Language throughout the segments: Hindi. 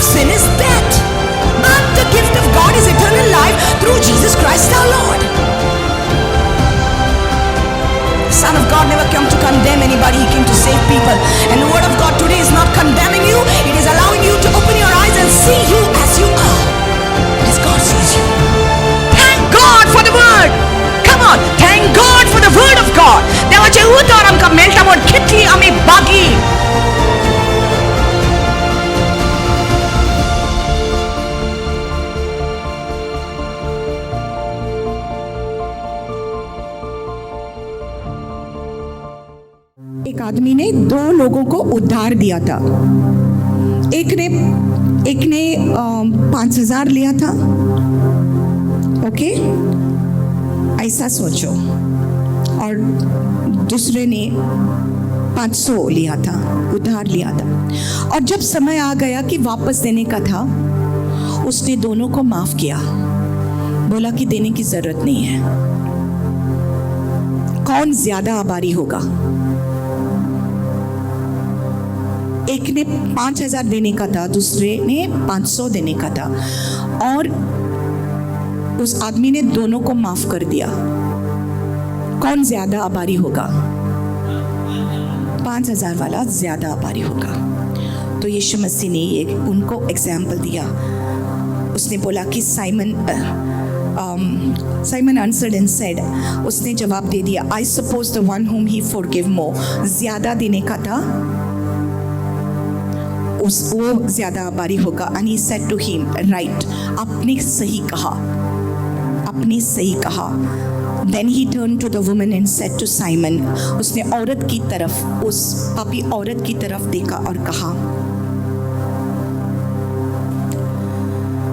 of sin is death, but the gift of God is eternal life through Jesus Christ our Lord. The Son of God never came to condemn anybody, He came to save people. And the Word of God today is not condemning you, it is allowing you to open your eyes and see you as you are, as God sees you. Thank God for the Word. Come on, thank God for the Word of God. तेव्हा जेव्हा आमका मेळटा म्हण कितली आमी बागी. एक आदमी ने 2 लोगों को उद्धार दिया था. एक ने 5,000 लिया था. ओके, ऐसा सोचो. और दूसरे ने 500 लिया था, उधार लिया था. और जब समय आ गया कि वापस देने का था, उसने दोनों को माफ किया. बोला कि देने की जरूरत नहीं है. कौन ज्यादा आभारी होगा? एक ने 5,000 देने का था, दूसरे ने 500 देने का था. और उस आदमी ने दोनों को माफ कर दिया. कौन ज्यादा आभारी होगा? 5,000 वाला ज्यादा आभारी होगा. तो यीशु मसीह ने ये उनको एग्जाम्पल दिया. उसने बोला कि Simon answered and said, उसने जवाब दे दिया, I suppose the one whom he forgave more, ज्यादा देने का था, वो ज्यादा आभारी होगा. And he said to him, right, आपने सही कहा. Then he turned to the woman and said to Simon, उसने औरत की तरफ, उस पापी औरत की तरफ देखा और कहा,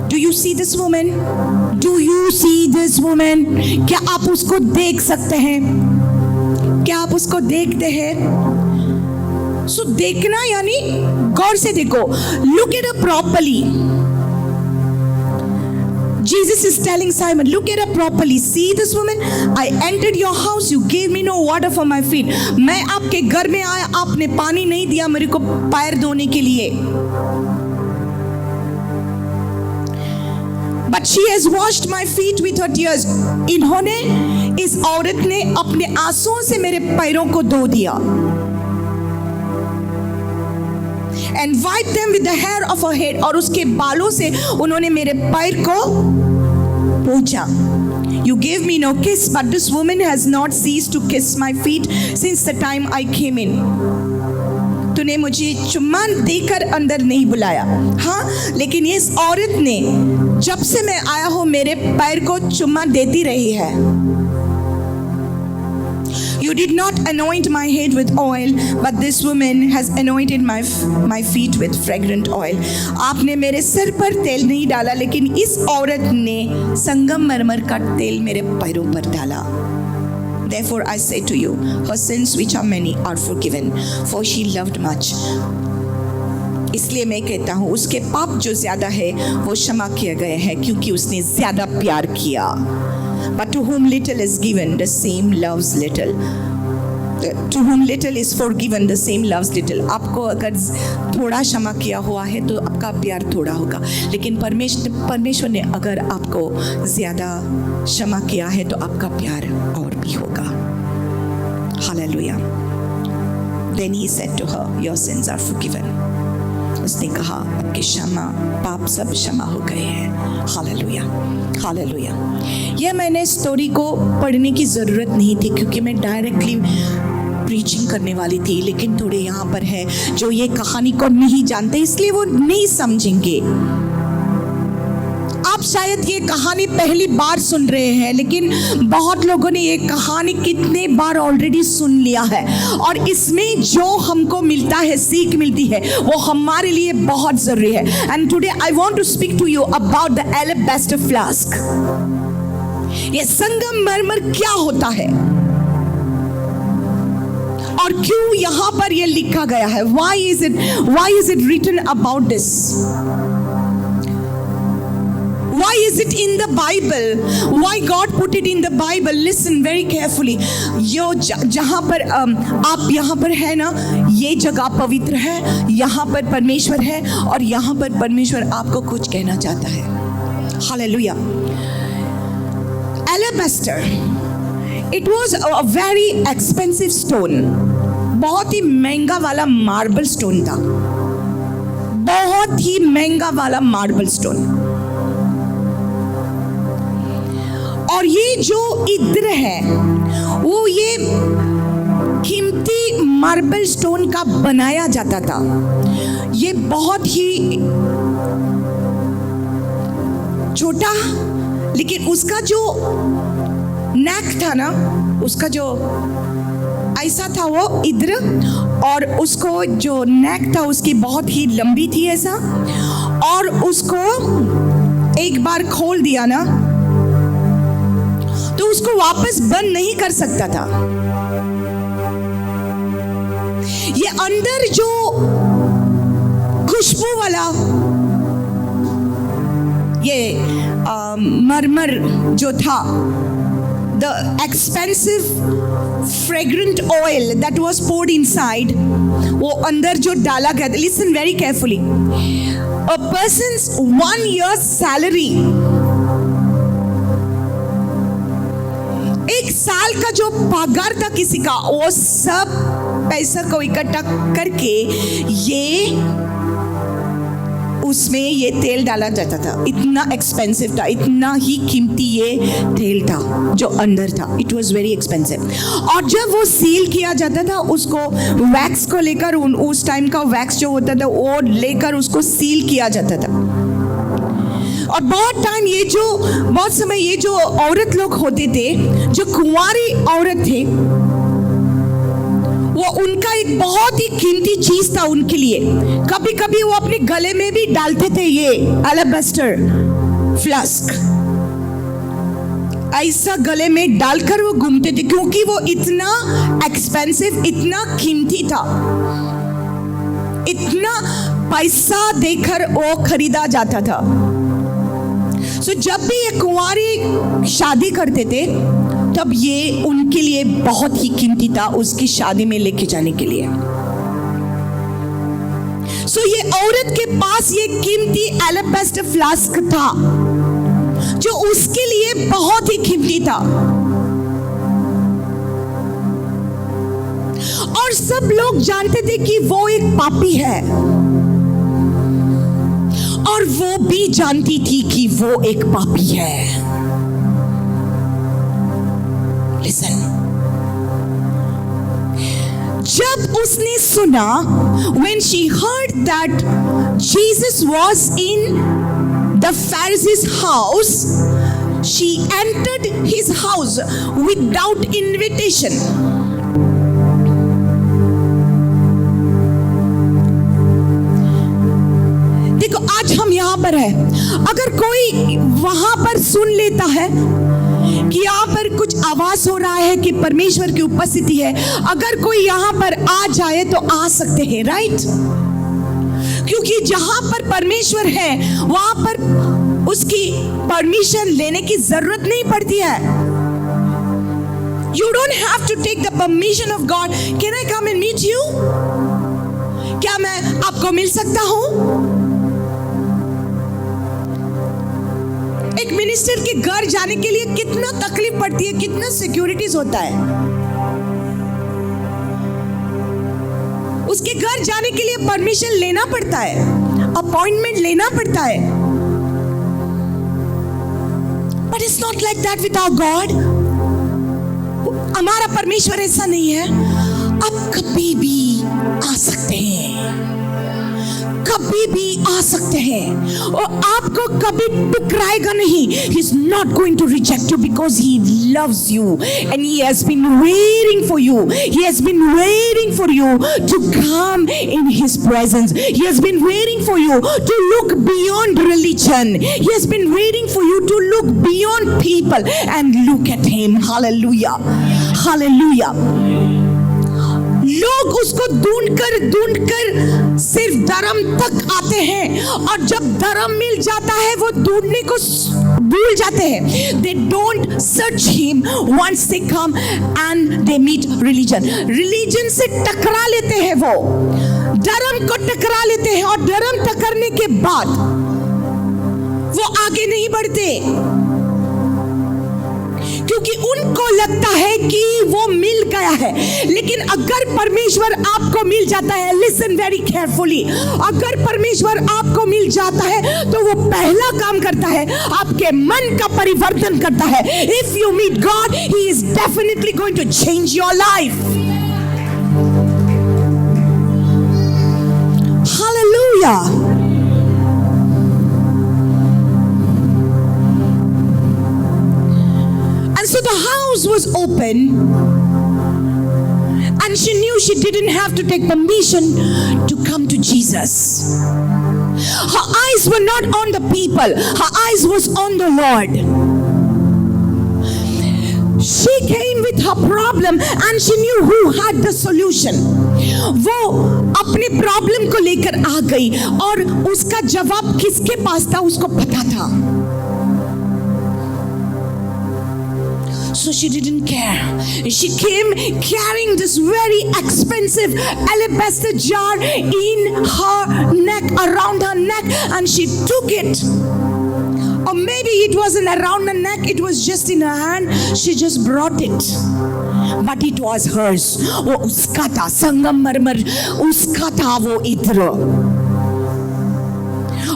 Do you see this woman? Do you see this woman? क्या आप उसको देख सकते हैं? क्या आप उसको देखते हैं? सो देखना यानी गौर से देखो. Look at her properly. Jesus is telling Simon, look at her properly. See this woman? I entered your house. You gave me no water for my feet. मैं आपके घर में आया, आपने पानी नहीं दिया मेरे को पैर धोने के लिए. But she has washed my feet with her tears. इन्होंने, इस औरत ने अपने आंसुओं से मेरे पैरों को धो दिया. And wiped them with the hair of her head. और उसके बालों से उन्होंने मेरे पैर को पोंछा. You gave me no kiss, but this woman has not ceased to kiss my feet since the time I came in. तूने मुझे चुम्मा देकर अंदर नहीं बुलाया, हाँ, लेकिन इस औरत ने जब से मैं आया हूं मेरे पैर को चुम्मा देती रही है. You did not anoint my head with oil, but this woman has anointed my feet with fragrant oil. आपने मेरे सिर पर तेल नहीं डाला, लेकिन इस औरत ने संगमरमर का तेल मेरे पैरों पर डाला. Therefore I say to you, her sins which are many are forgiven, for she loved much. इसलिए मैं कहता हूँ उसके पाप जो ज्यादा है वो क्षमा किए गए हैं, क्योंकि उसने ज्यादा प्यार किया. But to whom little is given, the same loves little. To whom little is forgiven, the same loves little. आपको अगर थोड़ा क्षमा किया हुआ है तो आपका प्यार थोड़ा होगा, लेकिन परमेश्वर ने अगर आपको ज्यादा क्षमा किया है तो आपका प्यार और भी होगा. Hallelujah. Then he said to her, your sins are forgiven. उसने कहा आपके पाप सब क्षमा हो गए हैं. Hallelujah, hallelujah. यह मैंने स्टोरी को पढ़ने की ज़रूरत नहीं थी, क्योंकि मैं डायरेक्टली प्रीचिंग करने वाली थी, लेकिन थोड़े यहाँ पर है जो ये कहानी को नहीं जानते, इसलिए वो नहीं समझेंगे. आप शायद ये कहानी पहली बार सुन रहे हैं, लेकिन बहुत लोगों ने ये कहानी कितने बार ऑलरेडी सुन लिया है, और इसमें जो हमको मिलता है, सीख मिलती है, वो हमारे लिए बहुत जरूरी है. And today I want to speak to you about the एलेबेस्टर flask. ये संगमरमर क्या होता है और क्यों यहां पर ये लिखा गया है? Why is it written about this? Why is it in the Bible? Why God put it in the Bible? Listen very carefully. यो जहाँ पर आप यहाँ पर है ना, ये जगह पवित्र है, यहाँ पर परमेश्वर है और यहाँ पर परमेश्वर आपको कुछ कहना चाहता है. Hallelujah. Alabaster. It was a very expensive stone. बहुत ही महंगा वाला मार्बल स्टोन था. बहुत ही महंगा वाला मार्बल स्टोन. और ये जो इत्र है वो ये कीमती मार्बल स्टोन का बनाया जाता था. ये बहुत ही छोटा, लेकिन उसका जो नेक था ना, उसका जो ऐसा था वो इत्र, और उसको जो नेक था उसकी बहुत ही लंबी थी ऐसा, और उसको एक बार खोल दिया ना तो उसको वापस बंद नहीं कर सकता था. ये अंदर जो खुशबू वाला ये मरमर जो था, the expensive fragrant oil that was poured inside, वो अंदर जो डाला गया. Listen very carefully. A person's 1 year's salary, एक साल का जो पगार था किसी का, वो सब पैसा को इकट्ठा करके ये उसमें ये तेल डाला जाता था. इतना एक्सपेंसिव था, इतना ही कीमती ये तेल था जो अंदर था. It was very expensive. और जब वो सील किया जाता था, उसको वैक्स को लेकर, उस टाइम का वैक्स जो होता था वो लेकर उसको सील किया जाता था. और बहुत समय ये जो औरत लोग होते थे, जो कुंवारी औरत थे, वो उनका एक बहुत ही कीमती चीज था उनके लिए. कभी कभी वो अपने गले में भी डालते थे ये अलाबास्टर फ्लास्क. ऐसा गले में डालकर वो घूमते थे, क्योंकि वो इतना एक्सपेंसिव, इतना कीमती था, इतना पैसा देकर वो खरीदा जाता था. सो जब भी ये कुंवारी शादी करते थे, तब ये उनके लिए बहुत ही कीमती था, उसकी शादी में लेके जाने के लिए. सो ये औरत के पास ये कीमती एलाबास्टर फ्लास्क था, जो उसके लिए बहुत ही कीमती था. और सब लोग जानते थे कि वो एक पापी है, और वो भी जानती थी कि वो एक पापी है. Listen. जब उसने सुना, when she heard that Jesus was in the Pharisee's house, she entered his house without invitation. देखो, आज हम यहाँ पर है. अगर कोई वहां पर सुन लेता है कि यहाँ पर कुछ आवाज हो रहा है कि परमेश्वर की उपस्थिति है, अगर कोई यहाँ पर आ जाए तो आ सकते हैं, राइट? क्योंकि जहां पर परमेश्वर है वहां पर उसकी परमिशन लेने की जरूरत नहीं पड़ती है. You don't have to take the permission of God. Can I come and meet you? क्या मैं आपको मिल सकता हूं? एक मिनिस्टर के घर जाने के लिए कितना तकलीफ पड़ती है, कितना सिक्योरिटीज होता है. उसके घर जाने के लिए परमिशन लेना पड़ता है, अपॉइंटमेंट लेना पड़ता है. But it's not like that with our God. हमारा परमेश्वर ऐसा नहीं है. आप कभी भी आ सकते हैं, कभी भी आ सकते हैं, और आपको कभी टुकराएगा नहीं. He is not going to reject you because he loves you and he has been waiting for you. He has been waiting for you to come in his presence. He has been waiting for you to look beyond religion. He has been waiting for you to look beyond people and look at him. Hallelujah. Hallelujah. लोग उसको ढूंढ कर सिर्फ धर्म तक आते हैं, और जब धर्म मिल जाता है वो ढूंढने को भूल जाते हैं. They don't search him once they come and they meet religion. Religion से टकरा लेते हैं, वो धर्म को टकरा लेते हैं, और धर्म टकरने के बाद वो आगे नहीं बढ़ते, क्योंकि उनको लगता है कि वो मिल गया है. लेकिन अगर परमेश्वर आपको मिल जाता है, लिसन वेरी केयरफुली, अगर परमेश्वर आपको मिल जाता है तो वो पहला काम करता है, आपके मन का परिवर्तन करता है. If you meet God, he is definitely going to change your life. Hallelujah. So the house was open, and she knew she didn't have to take permission to come to Jesus. Her eyes were not on the people, her eyes was on the Lord. She came with her problem and she knew who had the solution. वो अपने प्रॉब्लम को लेकर आ गई, और उसका जवाब किसके पास था उसको पता था. So she didn't care. She came carrying this very expensive alabaster jar in her neck, around her neck, and she took it. Or maybe it wasn't around her neck, it was just in her hand. She just brought it. But it was hers. वो उसका था, संगमरमर उसका था वो इत्र.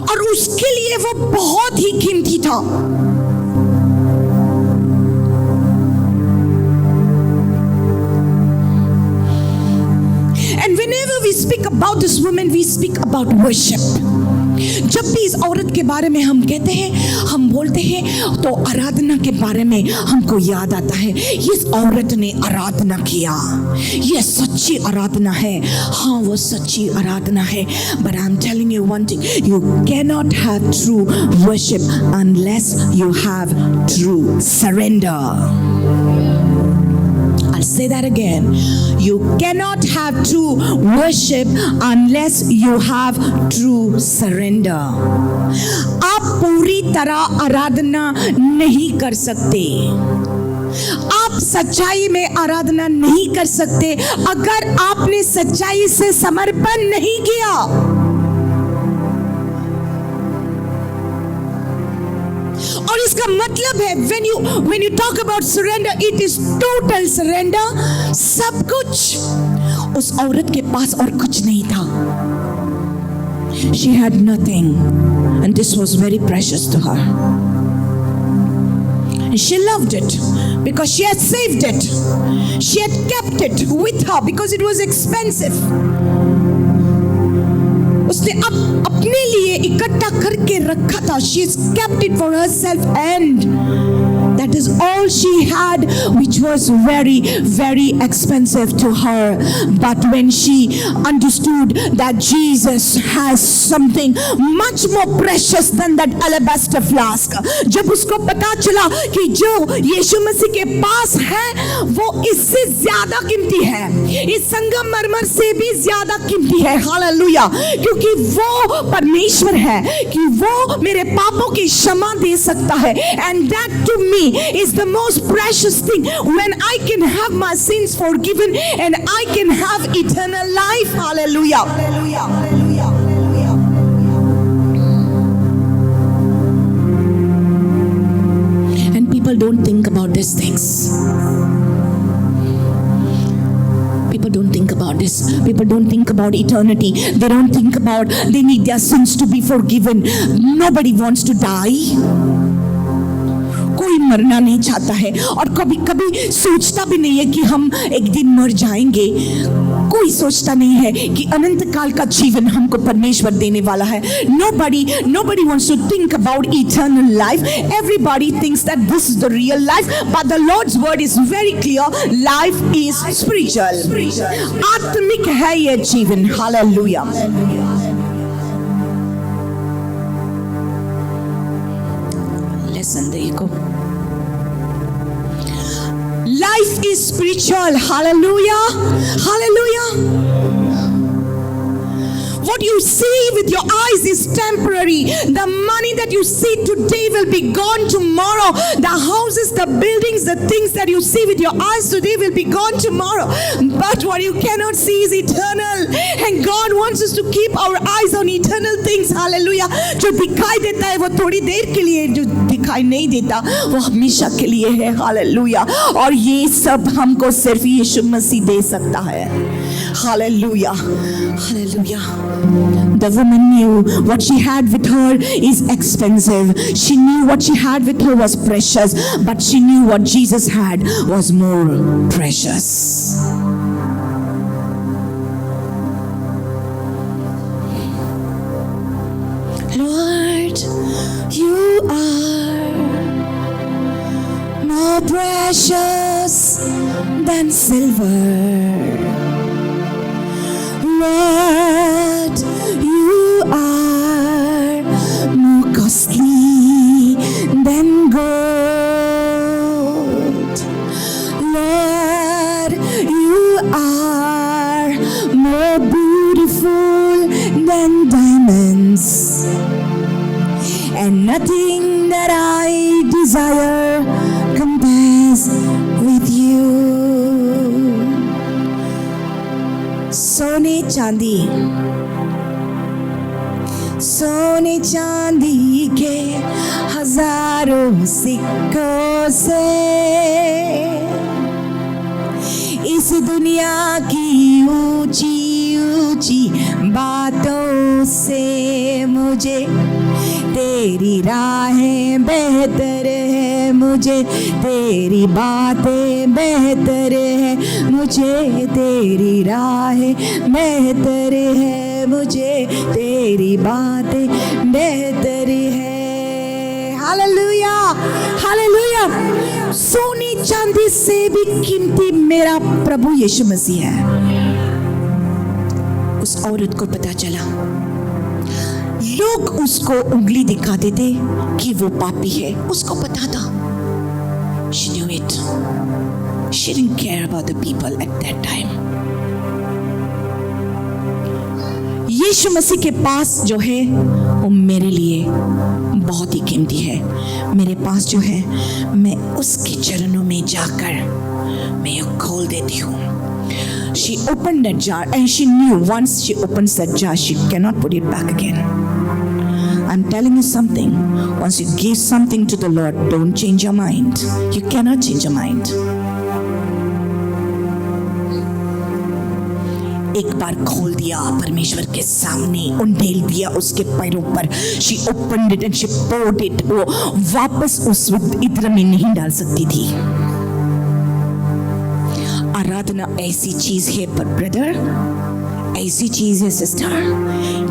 और उसके लिए वो बहुत ही कीमती था. And whenever we speak about this woman, we speak about worship. जब भी इस औरत के बारे में हम कहते हैं, हम बोलते हैं, तो आराधना के बारे में हमको याद आता है. इस औरत ने आराधना किया, ये सच्ची आराधना है. हाँ, वो सच्ची आराधना है. But I'm telling you one thing, you cannot have true worship unless you have true surrender. I'll say that again. You cannot have true worship unless you have true surrender. आप पूरी तरह आराधना नहीं कर सकते, आप सच्चाई में आराधना नहीं कर सकते अगर आपने सच्चाई से समर्पण नहीं किया. और इसका मतलब है when you talk about surrender, it is total surrender. सब कुछ. उस औरत के पास और कुछ नहीं था. She had nothing, and this was very precious to her. And she loved it because she had saved it. She had kept it with her because it was expensive. उसने अपने लिए इकट्ठा करके रखा था. She has kept it for herself, and that is all she had, which was very, very expensive to her. But when she understood that Jesus has something much more precious than that alabaster flask, जब उसको पता चला कि जो यीशु मसीह के पास है वो इससे ज्यादा कीमती है, इस संगमरमर से भी ज्यादा कीमती है. हालेलुया. क्योंकि वो परमेश्वर है, कि वो मेरे पापों की क्षमा दे सकता है. And that to me is the most precious thing, when I can have my sins forgiven and I can have eternal life. Hallelujah. And people don't think about these things. People don't think about this. People don't think about eternity. They don't think about they need their sins to be forgiven. Nobody wants to die. कोई मरना नहीं चाहता है, और कभी कभी सोचता भी नहीं है कि हम एक दिन मर जाएंगे. कोई सोचता नहीं है कि अनंत काल का जीवन हमको परमेश्वर देने वाला है. Nobody wants to think about eternal life. Everybody thinks that this is the real life, but the Lord's word is very clear. Life is spiritual. आत्मिक है ये जीवन. Hallelujah. Listen, there you go. life is spiritual. Hallelujah. Hallelujah. What you see with your eyes is temporary. The money that you see today will be gone tomorrow. The houses, the buildings, the things that you see with your eyes today will be gone tomorrow. But what you cannot see is eternal. And God wants us to keep our eyes on eternal things. Hallelujah. जो दिखाई देता है वो थोड़ी देर के लिए, जो दिखाई नहीं देता वो हमेशा के लिए है. हालेलुया. और ये सब हमको सिर्फ यीशु मसीह दे सकता है. Hallelujah. Hallelujah. The woman knew what she had with her is expensive. She knew what she had with her was precious, but she knew what Jesus had was more precious. Lord, you are more precious than silver. Lord, you are more costly than gold. Lord, you are more beautiful than diamonds. And nothing that I desire compares with you. सोने चांदी, सोने चांदी के हजारों सिक्कों से इस दुनिया की ऊंची ऊंची बातों से मुझे तेरी राहें बेहतर है, मुझे तेरी बातें बेहतर है, मुझे तेरी राहें बेहतर है, मुझे तेरी बातें बेहतर है. हालेलुया. हालेलुया. सोने चांदी से भी कीमती मेरा प्रभु यीशु मसीह है. उस औरत को पता चला, लोग उसको उंगली दिखाते थे कि वो पापी है, उसको पता था. She knew it. She didn't care about the people at that time. यीशु मसीह के पास जो है वो मेरे लिए बहुत ही कीमती है. मेरे पास जो है मैं उसके चरणों में जाकर मैं ये खोल देती हूँ. She opened that jar and she knew once she opens that jar she cannot put it back again. I'm telling you something. Once you give something to the Lord, don't change your mind. You cannot change your mind. एक बार खोल दिया परमेश्वर के सामने, उंडेल दिया उसके पैरों पर. She opened it and she poured it. वो वापस उस इत्र में नहीं डाल सकती थी. आराधना ऐसी चीज है पर ब्रदर, ऐसी चीज है सिस्टर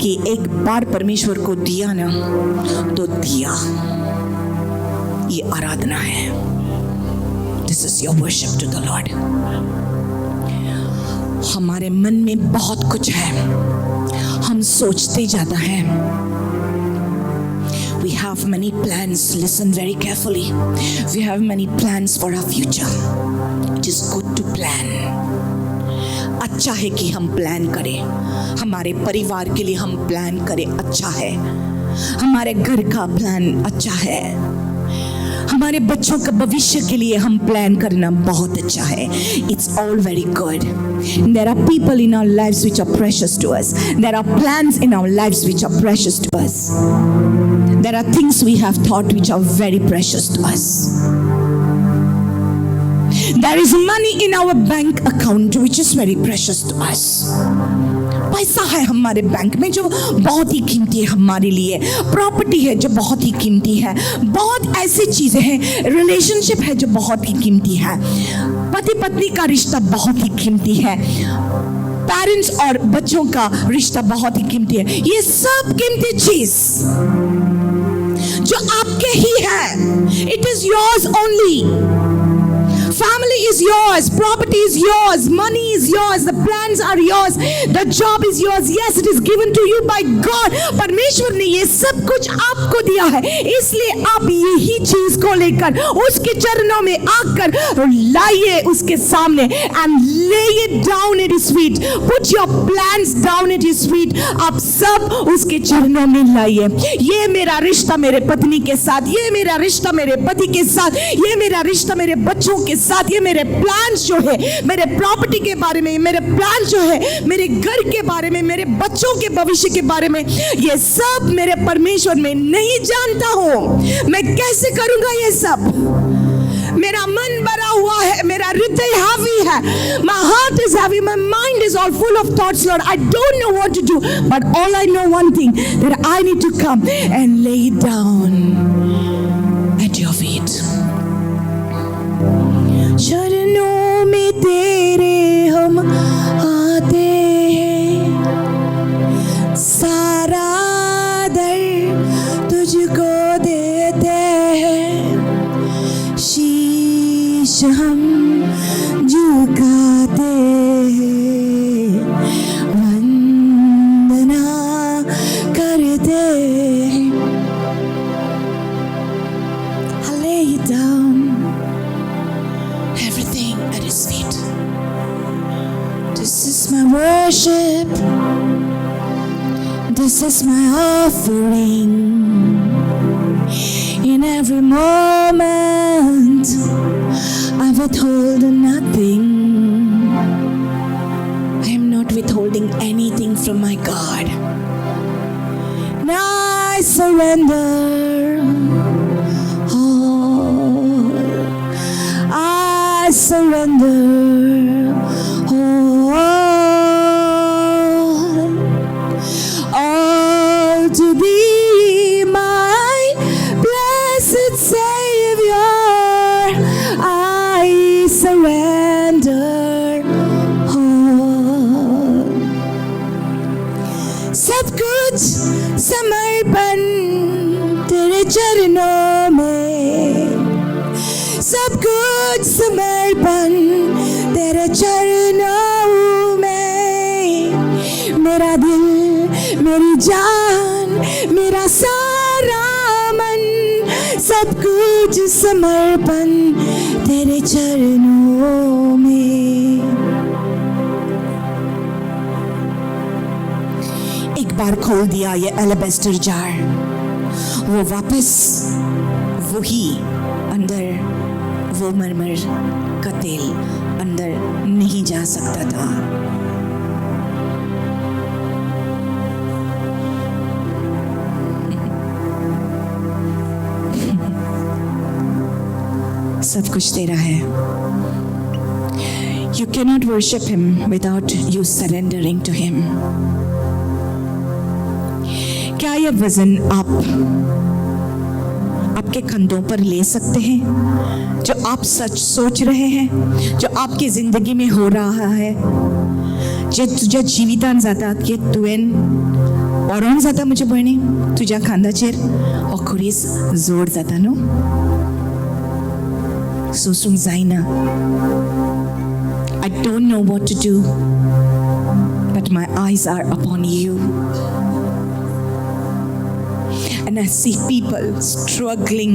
कि एक बार परमेश्वर को दिया ना तो दिया. ये आराधना है. This is your worship to the Lord. हमारे मन में बहुत कुछ है, हम सोचते ज्यादा हैं. We have many plans. Listen very carefully. We have many plans for our future. It is good to plan. अच्छा है कि हम प्लान करें. हमारे परिवार के लिए हम प्लान करें, अच्छा है. हमारे घर का प्लान अच्छा है. हमारे बच्चों का भविष्य के लिए हम प्लान करना बहुत अच्छा है. It's all very good. There are people in our lives which are precious to us. There are plans in our lives which are precious to us. There are things we have thought which are very precious to us. There is money in our bank account which is very precious to us. पैसा है हमारे बैंक में जो बहुत ही कीमती है हमारे लिए. प्रॉपर्टी है जो बहुत ही कीमती है. बहुत ऐसी चीजें हैं. रिलेशनशिप है जो बहुत ही कीमती है. पति पत्नी का रिश्ता बहुत ही कीमती है. पेरेंट्स और बच्चों का रिश्ता बहुत ही कीमती है. ये सब कीमती चीज जो आपके ही है. It is yours only. Family is yours, property is yours, money is yours, the plans are yours, the job is yours. Yes, it is given to you by God. परमेश्वर ने ये सब कुछ आपको दिया है, इसलिए आप यही चीज को लेकर उसके चरणों में आकर लाइए उसके सामने and lay it down at his feet. Put your plans down at his feet. आप सब उसके चरणों में लाइए. ये मेरा रिश्ता मेरे पत्नी के साथ, ये मेरा रिश्ता मेरे पति के साथ, ये मेरा रिश्ता मेरे बच्चों के साथ, ये मेरे प्लान्स जो है मेरे प्रॉपर्टी के बारे में, मेरे प्लान जो है मेरे घर के बारे में, मेरे बच्चों के भविष्य के बारे में, ये सब मेरे परमेश्वर में नहीं जानता हूं. मैं कैसे करूंगा ये सब? मेरा मन भरा हुआ है, मेरा हृदय हावी है. My heart is heavy, my mind is all full of thoughts, Lord. I don't know what to do, but all I know one thing, that I need to come and lay it down at your feet. चरणों में तेरे हम आते हैं, सारा दर तुझको देते हैं, शीश हम झुकाते हैं, वंदना करते हैं. I lay it down, everything at his feet. This is my worship, this is my offering. In every moment I withhold nothing. I am not withholding anything from my God. Now I surrender all. I surrender all to thee, my blessed Savior. I surrender all. सब कुछ समर्पण तेरे चरणों में, सब कुछ समर्पण तेरे चरणों में. मेरा दिल, मेरी जान, मेरा सारा मन, सब कुछ समर्पण तेरे चरणों में. एक बार खोल दिया ये एलेबेस्टर जार, वो वापस वही अंदर, वो मरमर का तेल अंदर नहीं जा सकता था. सब कुछ तेरा है. You cannot worship him without you surrendering to him. क्या ये वजन आप आपके कंधों पर ले सकते हैं? जो आप सच सोच रहे हैं, जो आपकी जिंदगी में हो रहा है, जे तुझ्या जीवितान जाता की तुवें ओरोन जाता म्हज्या भयणी, तुझ्या खांदाचेर हो खरीच जोर जाता न्हू. सोसूंक जायना. I don't know what to do, but my eyes are upon you. And I see people struggling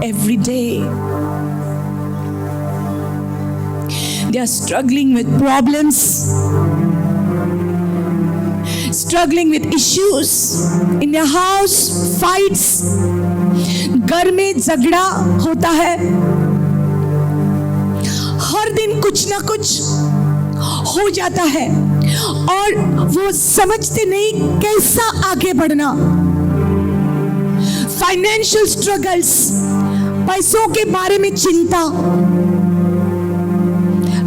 every day. They are struggling with problems, struggling with issues in their house, fights. घर में झगड़ा होता है. हर दिन कुछ ना कुछ हो जाता है और वो समझते नहीं कैसा आगे बढ़ना. फाइनेंशियल स्ट्रगल्स, पैसों के बारे में चिंता,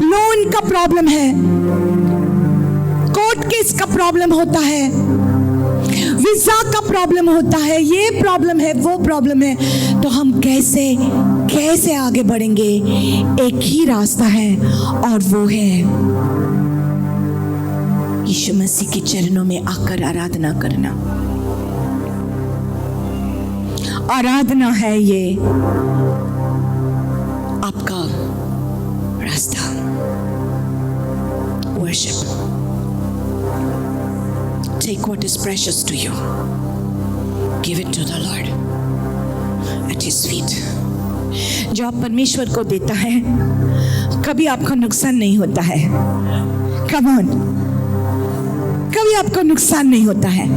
लोन का प्रॉब्लम है, कोर्ट केस का प्रॉब्लम होता है, वीजा का प्रॉब्लम होता है, ये प्रॉब्लम है, वो प्रॉब्लम है. तो हम कैसे आगे बढ़ेंगे? एक ही रास्ता है और वो है यीशु मसीह के चरणों में आकर आराधना करना. आराधना है ये आपका रास्ता। Worship, take what is precious to you, give it to the Lord at His feet. जो आप परमेश्वर को देता है कभी आपको नुकसान नहीं होता है। Come on, कभी आपको नुकसान नहीं होता है।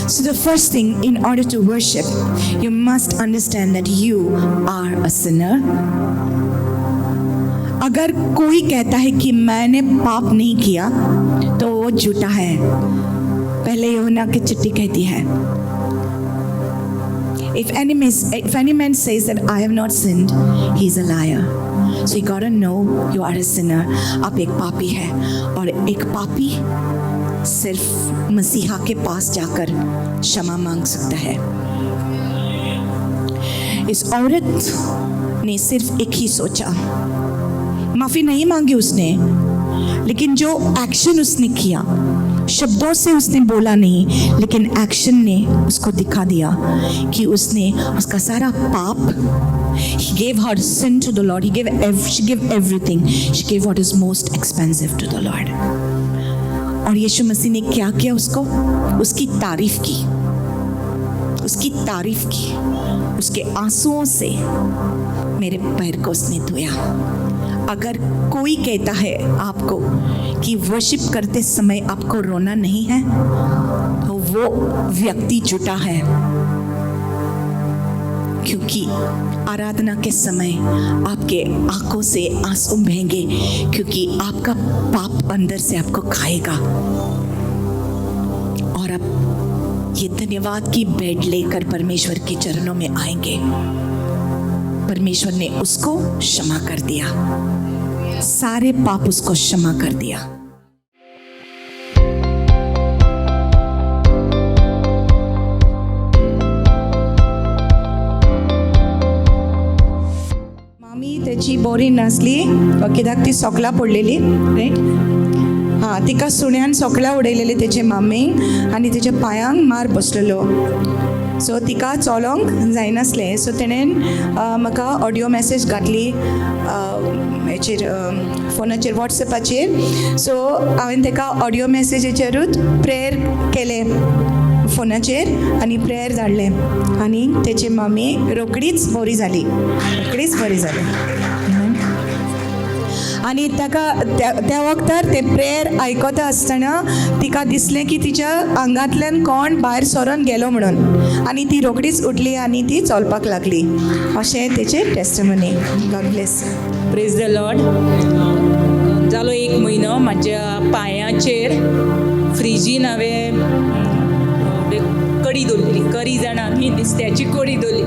So the first thing, in order to worship, you must understand that you are a sinner. अगर कोई कहता है कि मैंने पाप नहीं किया तो वो झूठा है। पहले यूहन्ना की चिट्ठी कहती है, If any man says that I have not sinned, he is a liar. So you gotta know you are a sinner. आप एक पापी है और एक पापी सिर्फ मसीहा के पास जाकर क्षमा मांग सकता है। इस औरत ने सिर्फ एक ही सोचा, माफी नहीं मांगी उसने, लेकिन जो एक्शन उसने किया, शब्दों से उसने बोला नहीं, लेकिन एक्शन ने उसको दिखा दिया कि उसने उसका सारा पाप, He gave her sin to the Lord. She gave everything. She gave what is most expensive to the Lord. और यीशु मसीह ने क्या किया? उसको उसकी तारीफ की, उसकी तारीफ की, उसके आंसुओं से मेरे पैर को उसने धोया। अगर कोई कहता है आपको कि वर्शिप करते समय आपको रोना नहीं है, तो वो व्यक्ति झूठा है, क्योंकि आराधना के समय आपके आंखों से आंसू बहेंगे, क्योंकि आपका पाप अंदर से आपको खाएगा। और आप ये धन्यवाद की बेड लेकर परमेश्वर के चरणों में आएंगे। परमेश्वर ने उसको क्षमा कर दिया, सारे पाप उसको क्षमा कर दिया। मामी त्याची बोरी नासली, कित्याक ती सोकला पडलेली, राईट? हां, तिका सुण्यान सोकला उडयलेली तेचे मामीक आनी तेच्या पांयांक मार बसलेलो। सो तिका चलोंक जायनासलें, सो तेणेन म्हाका ऑडियो मॅसेज घातली हेचेर, फोनाचेर, वॉट्सॅपाचेर। सो हांवें ताका ऑडियो मॅसेजीचेरूच प्रेयर केलें फोनाचेर आनी प्रेयर धाडलें, आनी तेची मामी रोकडीच बरी जाली, रोकडीच बरी जाली। आनी ताका त्या वक्तार ते प्रेयर आयकता आसतना तिका दिसलें की तिच्या आंगांतल्यान कोण भायर सरोन गेलो म्हणून, आनी ती रोकडीच उठली आनी ती चलपाक लागली। अशें तेचें testimony. God bless. Praise the Lord. जालो 1 म्हयनो म्हाज्या पांयाचेर फ्रिजीन हांवें कडी दवरली, करी जाणा आमी, नुस्त्याची कडी दवरली,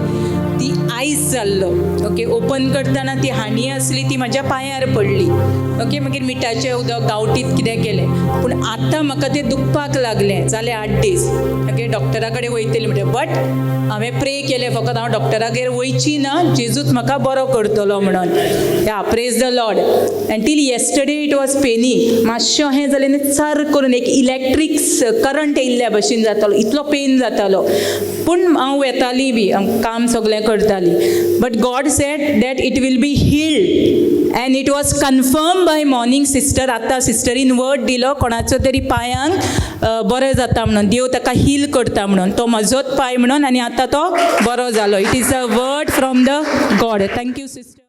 ती आयस जाल्लो। ओके, ओपन करतना ती हांडी आसली ती म्हाज्या पांयार पडली। ओके, मागीर मिठाचें उदक गांवठीत कितें केलें, पूण आतां म्हाका तें दुखपाक लागलें, जालें 8 दीस। ओके, डॉक्टरा कडेन वयतलें म्हणलें, बट हांवें प्रे केलें, फकत हांव डॉक्टरागेर वयची ना, जेजूच म्हाका बरो करतलो म्हणून। या praise the Lord. And till yesterday it was पेनी, मातशें हें जालें न्ही, चार करून एक इलेक्ट्रीक करंट येयल्ल्या भशेन जातालो, इतलो पेन जातालो, पूण हांव येताली बी, काम सगळें करताली। But God said that it will be healed, and it was confirmed by morning sister. आतां सिस्टरीन वर्ड दिलो कोणाचो तरी पांयांक बरें जाता म्हणून, देव ताका हील करता म्हणून, तो म्हजोच पांय म्हणून, आनी आतां तो बरो जालो। It is a word from the God. Thank you sister.